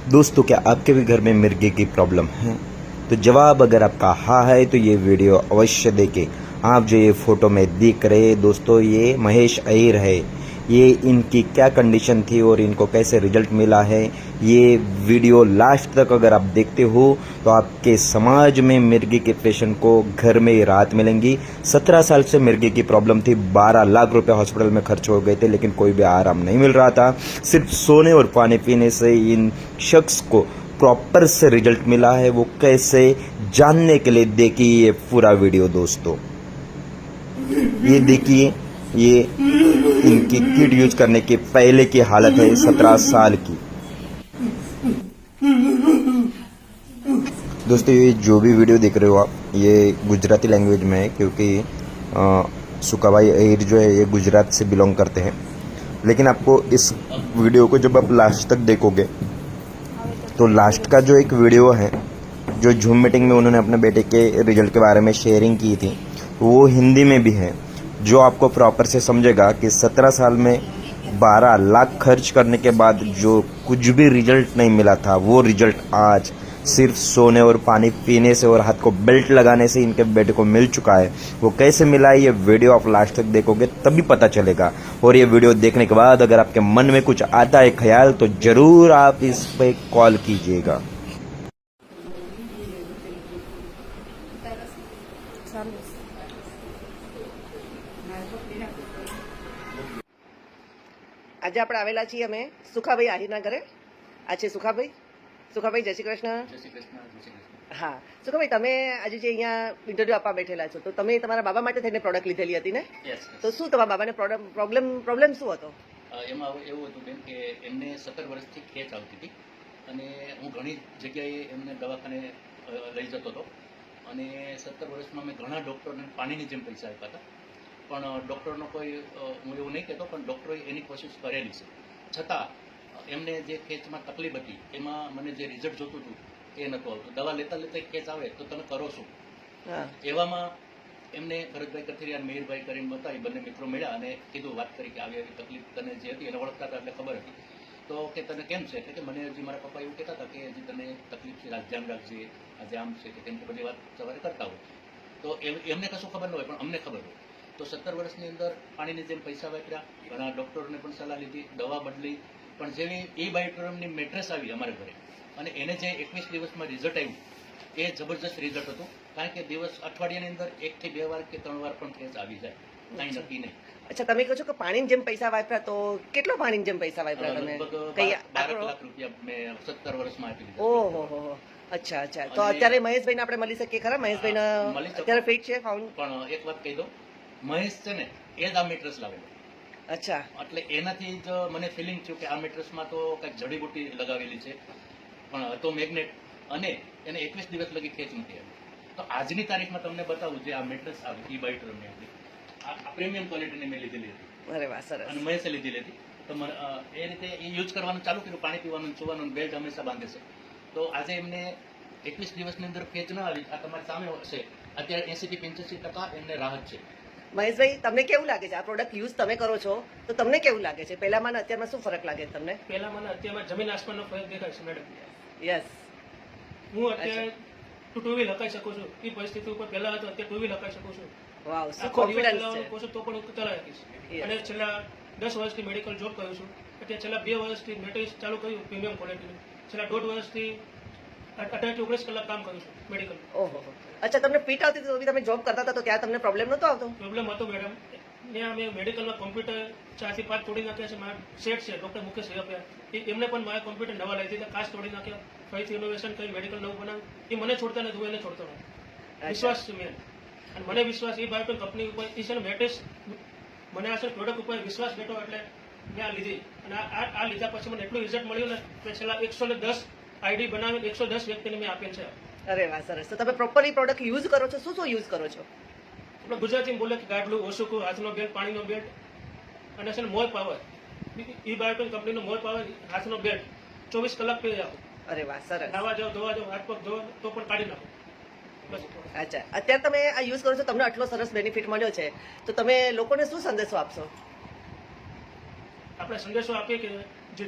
दोस्तों, क्या आपके भी घर में मिर्गी की प्रॉब्लम है? तो जवाब अगर आपका हाँ है तो ये वीडियो अवश्य देखें। आप जो ये फोटो में दिख रहे दोस्तों, ये महेश अय्यर है। ये इनकी क्या कंडीशन थी और इनको कैसे रिजल्ट मिला है, ये वीडियो लास्ट तक अगर आप देखते हो तो आपके समाज में मिर्गी के पेशेंट को घर में ही राहत मिलेंगी। 17 साल से मिर्गी की प्रॉब्लम थी, 12 लाख रुपए हॉस्पिटल में खर्च हो गए थे, लेकिन कोई भी आराम नहीं मिल रहा था। सिर्फ सोने और पानी पीने से इन शख्स को प्रॉपर से रिजल्ट मिला है। वो कैसे, जानने के लिए देखिए ये पूरा वीडियो दोस्तों। ये देखिए, ये इनकी किट यूज करने के पहले की हालत है, 17 साल की। दोस्तों, ये जो भी वीडियो देख रहे हो आप, ये गुजराती लैंग्वेज में है, क्योंकि सुखाभाई अय्यर जो है ये गुजरात से बिलोंग करते हैं। लेकिन आपको इस वीडियो को जब आप लास्ट तक देखोगे तो लास्ट का जो एक वीडियो है, जो जूम मीटिंग में उन्होंने अपने बेटे के रिजल्ट के बारे में शेयरिंग की थी, वो हिंदी में भी है, जो आपको प्रॉपर से समझेगा कि 17 साल में 12 लाख खर्च करने के बाद जो कुछ भी रिजल्ट नहीं मिला था, वो रिजल्ट आज सिर्फ सोने और पानी पीने से और हाथ को बेल्ट लगाने से इनके बेटे को मिल चुका है। वो कैसे मिला है, ये वीडियो आप लास्ट तक देखोगे तभी पता चलेगा। और ये वीडियो देखने के बाद अगर आपके मन में कुछ आता है ख्याल, तो जरूर आप इस पे कॉल कीजिएगा। આજે આપણે આવેલા છીએ અમે સુખાભાઈ આહિરના ઘરે. આ છે સુખાભાઈ. સુખાભાઈ, જય શ્રી કૃષ્ણ. જય શ્રી કૃષ્ણ, જય શ્રી કૃષ્ણ. હા સુખાભાઈ, તમે આજે જે અહીંયા ઇન્ટરવ્યુ આપવા બેઠેલા છો, તો તમે તમારા બાબા માટે થઈને પ્રોડક્ટ લીધેલી હતી ને? યસ. તો શું તમારા બાબાને પ્રોબ્લેમ શું હતો? એમાં એવું હતું બેન કે એમને 17 વર્ષથી ખેંચ આવતી હતી અને હું ઘણી જગ્યાએ એમને દવાખાને લઈ જતો હતો અને 17 વર્ષમાં મેં ઘણા ડૉક્ટરને પાણીની જેમ પૈસા આપ્યા હતા, પણ ડૉક્ટરનો કોઈ, હું એવું નહીં કહેતો, પણ ડૉક્ટરોએ એની કોશિશ કરેલી છે. છતાં એમને જે ખેંચમાં તકલીફ હતી એમાં મને જે રિઝલ્ટ જોતું હતું એ નહોતું આવતું. દવા લેતા લેતા ખેંચ આવે તો તમે કરો શું? એવામાં એમને ભરતભાઈ કથિરિયા, મેયરભાઈ કરીને બતાવી, બંને મિત્રો મળ્યા અને કીધું, વાત કરી કે આવી આવી તકલીફ તને જે હતી એને ઓળખતા હતા એટલે ખબર હતી. તો કે તને કેમ છે? એટલે કે મને હજી મારા પપ્પા એવું કહેતા હતા કે હજી તને તકલીફ છે, ધ્યાન રાખજે, આજે આમ છે કે તેમ કે બધી વાત સવારે કરતા હોય. તો એમને કશું ખબર ન હોય, પણ અમને ખબર હોય. તો 17 વર્ષની અંદર પાણીની જેમ પૈસા વાપર્યા, ઘણા ડૉક્ટરોને પણ સલાહ લીધી, દવા બદલી, પણ જેવી એ બાયોટોરમની મેટ્રેસ આવી અમારા ઘરે અને એને જે 21 દિવસમાં રિઝલ્ટ આવ્યું, એ જબરજસ્ત રિઝલ્ટ હતું. કારણ કે અઠવાડિયાની અંદર 1 થી 2 વાર કે 3 વાર પણ ખેંચ આવી જાય, કાંઈ નક્કી નહીં. અચ્છા, તમે કહો છો કે પાણીની જેમ પૈસા વાપર્યા, તો કેટલો પાણીની જેમ પૈસા વાપર્યા તમે? લગભગ 12 લાખ રૂપિયા મેં 17 વર્ષમાં આપી દીધા. ઓહો, અચ્છા અચ્છા. તો અત્યારે મહેશભાઈને આપણે મળી શકીએ ખરા? મહેશભાઈને અત્યારે ફિટ છે? પણ એક વાત કહી દો, મહેશ છે ને એ જ આ મેટ્રેસ લાવેલો. અચ્છા. એટલે એનાથી જ મને ફિલિંગ થયું કે આ મેટ્રેસમાં તો કંઈક જડીબુટી લગાવેલી છે, પણ હતો મેગ્નેટ, અને એને 21 દિવસ લગી ખેંચ નથી આવી. તો આજની તારીખમાં તમને બતાવું, જે આ મેટ્રેસ આવી એ બાયોટોરમની હતી, આ પ્રીમિયમ ક્વોલિટીની મેં લીધેલી હતી. અરે વાહ, સરસ. અને મહેશે લીધેલી હતી. તો એ રીતે એ યુઝ કરવાનું ચાલુ કર્યું, પાણી પીવાનું, સુવાનું, બેલ્ટ હંમેશા બાંધે છે. તો આજે એમને 21 દિવસની અંદર ખેંચ ન આવી. આ તમારી સામે હશે, અત્યારે 80 થી 85% એમને રાહત છે. મહેશભાઈ, તમને કેવું લાગે છે આ પ્રોડક્ટ યુઝ તમે કરો છો, તો તમને કેવું લાગે છે? પહેલામાં ને અત્યારમાં શું ફરક લાગે છે તમને? પહેલામાં અત્યારમાં જમીન આસમાનનો ફરક દેખાય છે મેડમ. યસ. હું અત્યારે ટુ વ્હીલ હકાઈ શકું છું, એ પરિસ્થિતિ ઉપર પહેલા હતો, અત્યારે ટુ વ્હીલ હકાઈ શકું છું. વાવ, શું કોન્ફિડન્સ છે. કહું છું તો પણ હું ચલાવી શકીશ. અને છેલ્લા 10 વર્ષથી મેડિકલ જોબ કરું છું. અત્યારે છેલ્લા 2 વર્ષથી મેટ્રિક્સ ચાલુ કર્યું પ્રીમિયમ ક્વોલિટીનું. છેલ્લા 1.5 વર્ષથી 18 થી 19 કલાક કામ કરું છું મેડિકલ. ઓહો, અચ્છા. તમને ફિટ આવતી હતી તો બી તમે જોબ કરતા હતા, તો ત્યાં તમને પ્રોબ્લેમ નતો આવતો? પ્રોબ્લેમ હતો મેડમ. ત્યાં મેં મેડિકલમાં કોમ્પ્યુટર 4 થી 5 તોડી નાખ્યા છે. મારા સેટ છે ડૉક્ટર મુકેશ રૈયાપિયા, એમને પણ મારા કોમ્પ્યુટર નવા લઈ દીધા, કાચ તોડી નાખ્યા, ફરીથી ઇનોવેશન કરી મેડિકલ નવું બનાવ્યું. એ મને છોડતા નથી, હું એને છોડતો નથી. વિશ્વાસ છે મેં, અને મને વિશ્વાસ એ બાયોટોન કંપની ઉપર એ છે ને મેટ્રેસ, મને આ છે પ્રોડક્ટ ઉપર વિશ્વાસ બેઠો એટલે મેં આ લીધી. અને આ લીધા પછી મને એટલું રિઝલ્ટ મળ્યું ને કે છેલ્લા 110 આઈડી બનાવીને 110 વ્યક્તિને મેં આપેલ છે. અરે વાહ, સરસ. તો તમે પ્રોપરલી પ્રોડક્ટ યુઝ કરો છો? શું શું યુઝ કરો છો? આપણે ગુજરાતીમાં બોલે કે ગાડલું, ઓસુકું, હાથનો બેલ્ટ, પાણીનો બેલ્ટ, અને છે ને મોર પાવર, ઈ બાયોટોન કંપનીનો મોર પાવર હાથનો બેલ્ટ 24 કલાક પહેરી રાખો. અરે વાહ, સરસ. નાવા જાવ, ધોવા જાવ, હાથ પગ ધોવા તો પણ કાઢી નાખો. અચ્છા, અત્યારે તમે આ યુઝ કરો છો, તમને આટલો સરસ બેનિફિટ મળ્યો છે, તો તમે લોકોને શું સંદેશો આપશો? આપણે સંદેશો આપીએ કે જે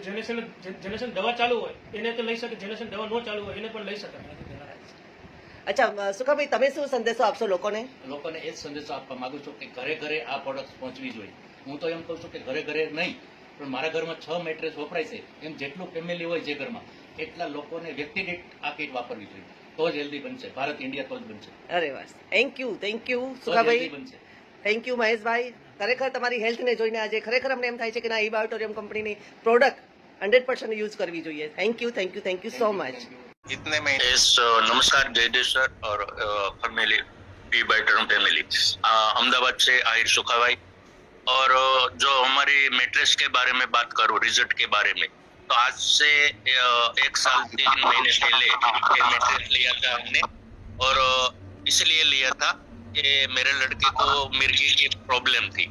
જેનેશન દવા ચાલુ હોય એને તો લઈ શકે, જેનેશન દવા ન ચાલુ હોય એને પણ લઈ શકાય. અચ્છા સુખાભાઈ, તમે શું સંદેશો આપશો લોકોને? લોકોને એ જ સંદેશો આપવા માંગુ છું કે ઘરે ઘરે આ પ્રોડક્ટ પહોંચવી જોઈએ. હું તો એમ કહું છું કે ઘરે ઘરે નહીં, પણ મારા ઘરમાં 6 મેટ્રેસ વપરાય છે, એમ જેટલું ફેમિલી હોય જે ઘરમાં એટલા લોકોને વ્યક્તિ દીઠ આ કીટ વાપરવી જોઈએ. તો જ હેલ્ધી બનશે ભારત, ઇન્ડિયા તો જ બનશે. અરે વાહ, થેન્ક યુ તો જ સુખાભાઈ, healthy બનશે. થેન્ક યુ મહેશભાઈ. ખરેખર તમારી હેલ્થને જોઈને આજે ખરેખર અમને એમ થાય છે કે ના, બાયોટોરિયમ કંપનીની પ્રોડક્ટ 100% યુઝ કરવી જોઈએ. Thank you so much. इतने में नमस्कार जयदेव सर और फैमिली बी बाइटरम फैमिली अहमदाबाद से आहिर सुखाभाई। और जो हमारी मैट्रेस के बारे में बात करूं, रिजल्ट के बारे में, तो आज से 1 साल 3 महीने पहले ये मैट्रेस लिया था हमने। और इसलिए लिया था कि मेरे लड़के को मिर्गी की प्रॉब्लम थी,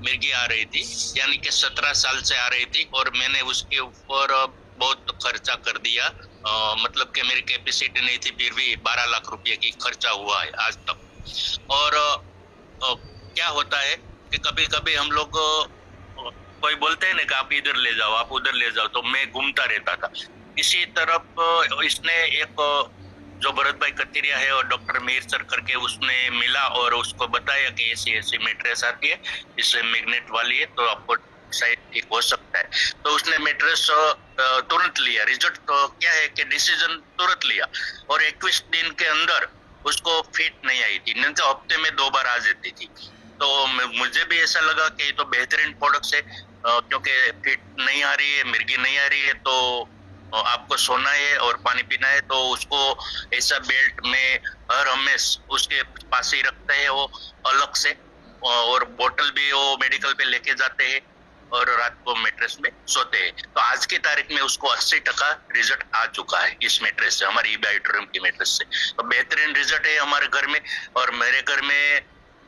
मिर्गी आ रही थी, यानी कि 17 साल से आ रही थी। और मैंने उसके ऊपर बहुत खर्चा कर दिया, मतलब कि मेरी कैपेसिटी नहीं थी, फिर भी 12 लाख रुपए की खर्चा हुआ है आज तक। और क्या होता है कि कभी कभी हम लोग कोई बोलते हैं ना कि आप इधर ले जाओ, आप उधर ले जाओ, तो मैं घूमता रहता था। इसी तरफ इसने एक जो भरत भाई कतिरिया है और डॉक्टर मीर सर करके उसने मिला और उसको बताया कि ऐसी ऐसी मैट्रेस आती है, इससे मैग्नेट वाली है, तो आपको शायद ठीक हो सकता है। तो उसने मैट्रेस तुरंत लिया। रिजल्ट तो क्या है कि डिसीजन तुरंत लिया और 21 दिन के अंदर उसको फिट नहीं आई थी, नहीं तो हफ्ते में 2 बार आ जाती थी। तो मुझे भी ऐसा लगा कि ये तो बेहतरीन प्रोडक्ट है, क्योंकि फिट नहीं आ रही है, मिर्गी नहीं आ रही है, तो आपको सोना है और पानी पीना है, तो उसको ऐसा बेल्ट में हर हमेश उसके पास ही रखते हैं वो अलग से। और बोतल भी वो मेडिकल पे लेके जाते हैं और रात को मैट्रेस में सोते हैं। तो आज की तारीख में उसको 80% रिजल्ट आ चुका है इस मैट्रेस से, हमारी बायोटोरियम की मैट्रेस से। तो बेहतरीन रिजल्ट है हमारे घर में। और मेरे घर में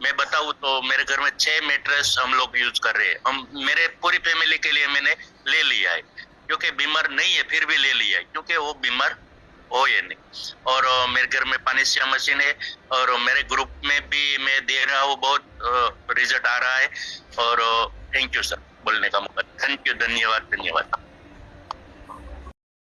मैं बताऊं तो मेरे घर में 6 मैट्रेस हम लोग यूज कर रहे हैं। हम मेरे पूरी फैमिली के लिए मैंने ले लिया है, क्योंकि बीमार नहीं है फिर भी ले लिया है, क्योंकि वो बीमार हो या नहीं। और मेरे घर में पानीसिया मशीन है और मेरे ग्रुप में भी मैं दे रहा हूँ, बहुत रिजल्ट आ रहा है। और थैंक यू सर बोलने का मौका। थैंक यू, धन्यवाद।